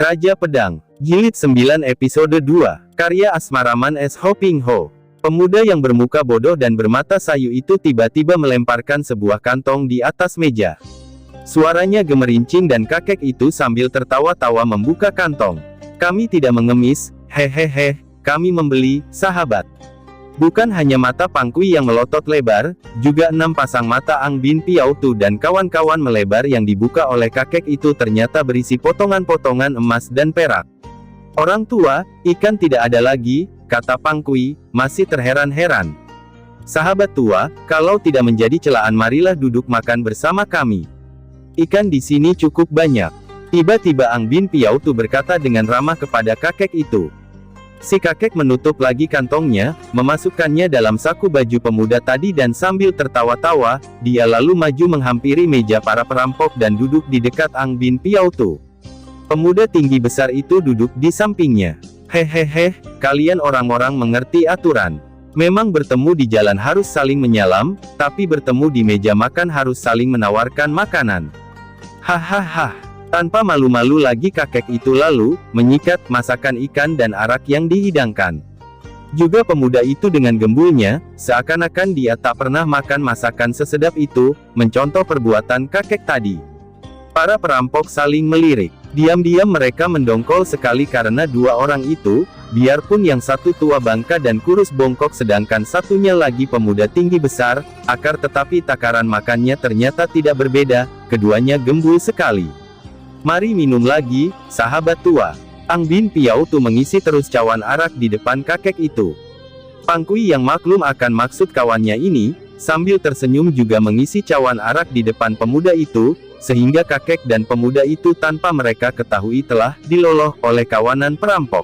Raja Pedang, Jilid 9 Episode 2, karya Asmaraman S. Ho Ping Ho. Pemuda yang bermuka bodoh dan bermata sayu itu tiba-tiba melemparkan sebuah kantong di atas meja. Suaranya gemerincing dan kakek itu sambil tertawa-tawa membuka kantong. Kami tidak mengemis, hehehe, kami membeli, sahabat. Bukan hanya mata Pang Kui yang melotot lebar, juga 6 pasang mata Ang Bin Piao Tu dan kawan-kawan melebar yang dibuka oleh kakek itu ternyata berisi potongan-potongan emas dan perak. Orang tua, ikan tidak ada lagi, kata Pang Kui, masih terheran-heran. Sahabat tua, kalau tidak menjadi celaan marilah duduk makan bersama kami. Ikan di sini cukup banyak. Tiba-tiba Ang Bin Piao Tu berkata dengan ramah kepada kakek itu. Si kakek menutup lagi kantongnya, memasukkannya dalam saku baju pemuda tadi dan sambil tertawa-tawa, dia lalu maju menghampiri meja para perampok dan duduk di dekat Ang Bin Piao Tu. Pemuda tinggi besar itu duduk di sampingnya. Hehehe, kalian orang-orang mengerti aturan. Memang bertemu di jalan harus saling menyalam, tapi bertemu di meja makan harus saling menawarkan makanan. Hahaha. Tanpa malu-malu lagi kakek itu lalu, menyikat masakan ikan dan arak yang dihidangkan. Juga pemuda itu dengan gembulnya, seakan-akan dia tak pernah makan masakan sesedap itu, mencontoh perbuatan kakek tadi. Para perampok saling melirik. Diam-diam mereka mendongkol sekali karena dua orang itu, biarpun yang satu tua bangka dan kurus bongkok sedangkan satunya lagi pemuda tinggi besar, akar tetapi takaran makannya ternyata tidak berbeda, keduanya gembul sekali. Mari minum lagi, sahabat tua. Ang Bin Piao Tu mengisi terus cawan arak di depan kakek itu. Pang Kui yang maklum akan maksud kawannya ini, sambil tersenyum juga mengisi cawan arak di depan pemuda itu, sehingga kakek dan pemuda itu tanpa mereka ketahui telah diloloh oleh kawanan perampok.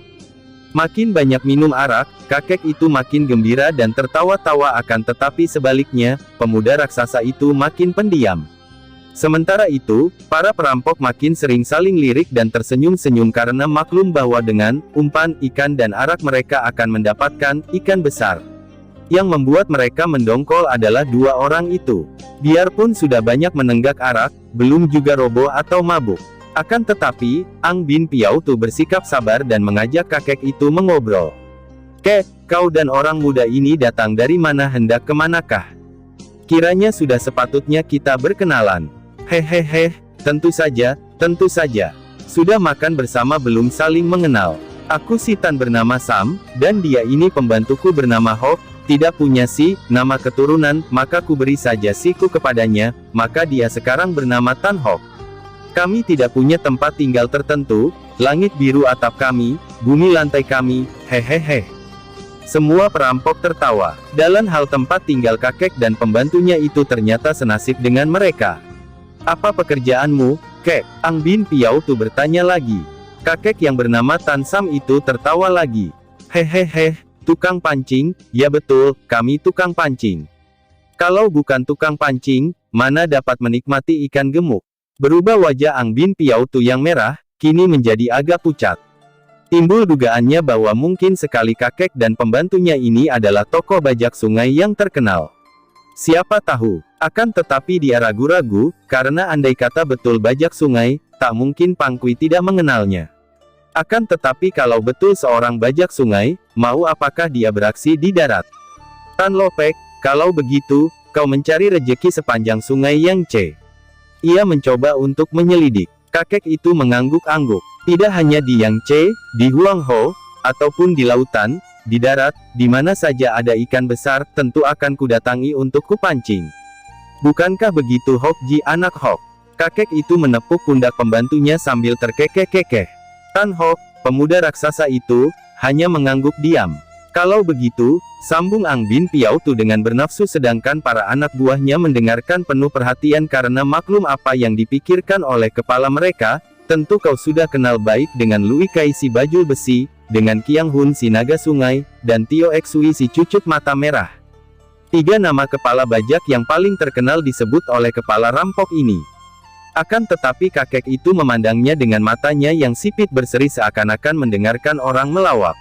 Makin banyak minum arak, kakek itu makin gembira dan tertawa-tawa akan tetapi sebaliknya, pemuda raksasa itu makin pendiam. Sementara itu, para perampok makin sering saling lirik dan tersenyum-senyum karena maklum bahwa dengan umpan ikan dan arak mereka akan mendapatkan ikan besar. Yang membuat mereka mendongkol adalah dua orang itu. Biarpun sudah banyak menenggak arak, belum juga roboh atau mabuk. Akan tetapi, Ang Bin Piao Tu bersikap sabar dan mengajak kakek itu mengobrol. Kek, kau dan orang muda ini datang dari mana hendak kemanakah? Kiranya sudah sepatutnya kita berkenalan. Hehehe, tentu saja, tentu saja. Sudah makan bersama belum saling mengenal. Aku si Tan bernama Sam, dan dia ini pembantuku bernama Hok, tidak punya si, nama keturunan, maka ku beri saja siku kepadanya, maka dia sekarang bernama Tan Hok. Kami tidak punya tempat tinggal tertentu, langit biru atap kami, bumi lantai kami, hehehe. Semua perampok tertawa. Dalam hal tempat tinggal kakek dan pembantunya itu ternyata senasib dengan mereka. Apa pekerjaanmu, kek? Ang Bin Piao Tu bertanya lagi. Kakek yang bernama Tan Sam itu tertawa lagi. Hehehe, tukang pancing, ya betul, kami tukang pancing. Kalau bukan tukang pancing, mana dapat menikmati ikan gemuk? Berubah wajah Ang Bin Piao Tu yang merah, kini menjadi agak pucat. Timbul dugaannya bahwa mungkin sekali kakek dan pembantunya ini adalah tokoh bajak sungai yang terkenal. Siapa tahu, akan tetapi dia ragu-ragu, karena andai kata betul bajak sungai, tak mungkin Pang Kui tidak mengenalnya. Akan tetapi kalau betul seorang bajak sungai, mau apakah dia beraksi di darat? Tan Lopek, kalau begitu, kau mencari rejeki sepanjang sungai Yangtze. Ia mencoba untuk menyelidik. Kakek itu mengangguk-angguk. Tidak hanya di Yangtze, di Huangho, ataupun di lautan, di darat, di mana saja ada ikan besar, tentu akan kudatangi untuk kupancing. Bukankah begitu Hok Ji anak Hok? Kakek itu menepuk pundak pembantunya sambil terkekeh-kekeh. Tan Hok, pemuda raksasa itu, hanya mengangguk diam. Kalau begitu, sambung Ang Bin Piao Tu dengan bernafsu sedangkan para anak buahnya mendengarkan penuh perhatian karena maklum apa yang dipikirkan oleh kepala mereka. Tentu kau sudah kenal baik dengan Lui Kai si bajul besi, dengan Kiang Hun si naga sungai, dan Tio Xui si cucut mata merah. 3 nama kepala bajak yang paling terkenal disebut oleh kepala rampok ini. Akan tetapi kakek itu memandangnya dengan matanya yang sipit berseri seakan-akan mendengarkan orang melawak.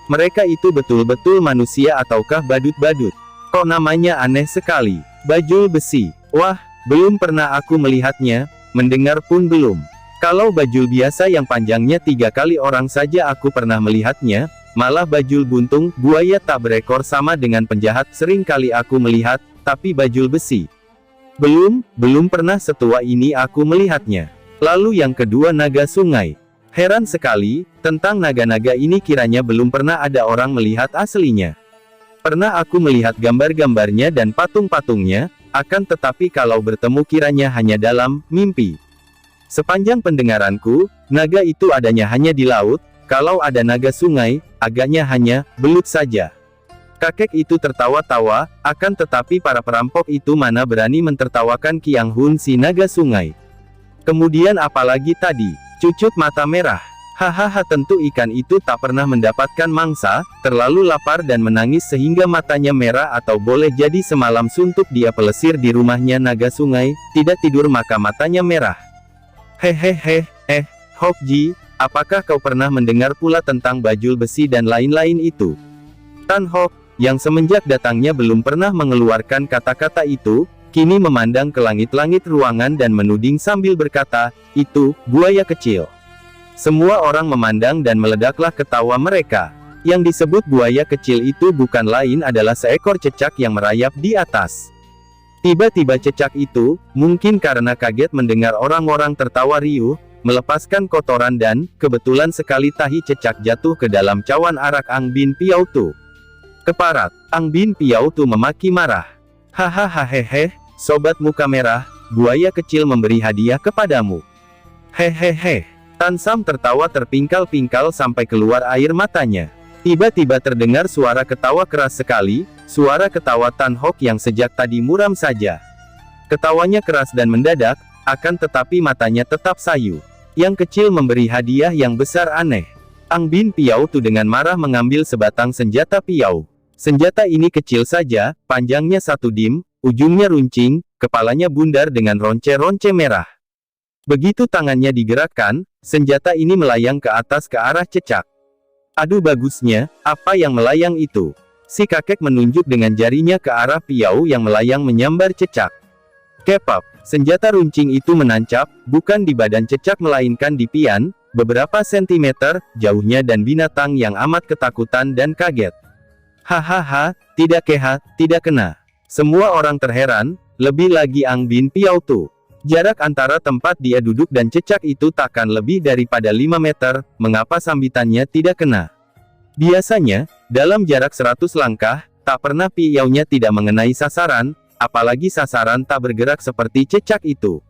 Mereka itu betul-betul manusia ataukah badut-badut? Kok namanya aneh sekali? Bajul besi. Wah, belum pernah aku melihatnya, mendengar pun belum. Kalau bajul biasa yang panjangnya 3 kali orang saja aku pernah melihatnya, malah bajul buntung, buaya tak berekor sama dengan penjahat sering kali aku melihat, tapi bajul besi. Belum pernah setua ini aku melihatnya. Lalu yang kedua naga sungai. Heran sekali, tentang naga-naga ini kiranya belum pernah ada orang melihat aslinya. Pernah aku melihat gambar-gambarnya dan patung-patungnya, akan tetapi kalau bertemu kiranya hanya dalam mimpi. Sepanjang pendengaranku, naga itu adanya hanya di laut, kalau ada naga sungai, agaknya hanya belut saja. Kakek itu tertawa-tawa, akan tetapi para perampok itu mana berani mentertawakan Kiang Hun si naga sungai. Kemudian apalagi tadi, cucut mata merah. Hahaha, tentu ikan itu tak pernah mendapatkan mangsa, terlalu lapar dan menangis sehingga matanya merah, atau boleh jadi semalam suntuk dia pelesir di rumahnya naga sungai, tidak tidur maka matanya merah. Hehehe, Hokji, apakah kau pernah mendengar pula tentang bajul besi dan lain-lain itu? Tan Hok, yang semenjak datangnya belum pernah mengeluarkan kata-kata itu, kini memandang ke langit-langit ruangan dan menuding sambil berkata, itu, buaya kecil. Semua orang memandang dan meledaklah ketawa mereka. Yang disebut buaya kecil itu bukan lain adalah seekor cecak yang merayap di atas. Tiba-tiba cecak itu, mungkin karena kaget mendengar orang-orang tertawa riuh, melepaskan kotoran dan, kebetulan sekali tahi cecak jatuh ke dalam cawan arak Ang Bin Piao Tu. Keparat, Ang Bin Piao Tu memaki marah. Hahaha, sobat muka merah, buaya kecil memberi hadiah kepadamu. Hehehe, Tan Sam tertawa terpingkal-pingkal sampai keluar air matanya. Tiba-tiba terdengar suara ketawa keras sekali, suara ketawa Tan Hok yang sejak tadi muram saja. Ketawanya keras dan mendadak, akan tetapi matanya tetap sayu. Yang kecil memberi hadiah yang besar aneh. Ang Bin Piao Tu dengan marah mengambil sebatang senjata piau. Senjata ini kecil saja, panjangnya 1 dim, ujungnya runcing, kepalanya bundar dengan ronce-ronce merah. Begitu tangannya digerakkan, senjata ini melayang ke atas ke arah cecak. Aduh bagusnya, apa yang melayang itu? Si kakek menunjuk dengan jarinya ke arah piau yang melayang menyambar cecak. Kepap, senjata runcing itu menancap, bukan di badan cecak melainkan di pian, beberapa sentimeter, jauhnya dan binatang yang amat ketakutan dan kaget. Hahaha, tidak kena. Semua orang terheran, lebih lagi Ang Bin Piao Tu. Jarak antara tempat dia duduk dan cecak itu takkan lebih daripada 5 meter, mengapa sambitannya tidak kena? Biasanya, dalam jarak 100 langkah, tak pernah piaunya tidak mengenai sasaran, apalagi sasaran tak bergerak seperti cecak itu.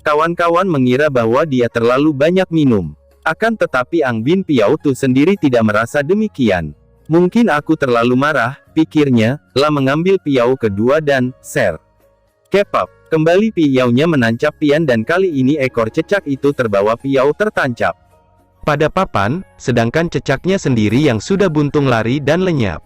Kawan-kawan mengira bahwa dia terlalu banyak minum. Akan tetapi Ang Bin Piao Tu sendiri tidak merasa demikian. Mungkin aku terlalu marah, pikirnya, lah mengambil piau kedua dan, kepap. Kembali piaunya menancap pian dan kali ini ekor cecak itu terbawa piau tertancap pada papan, sedangkan cecaknya sendiri yang sudah buntung lari dan lenyap.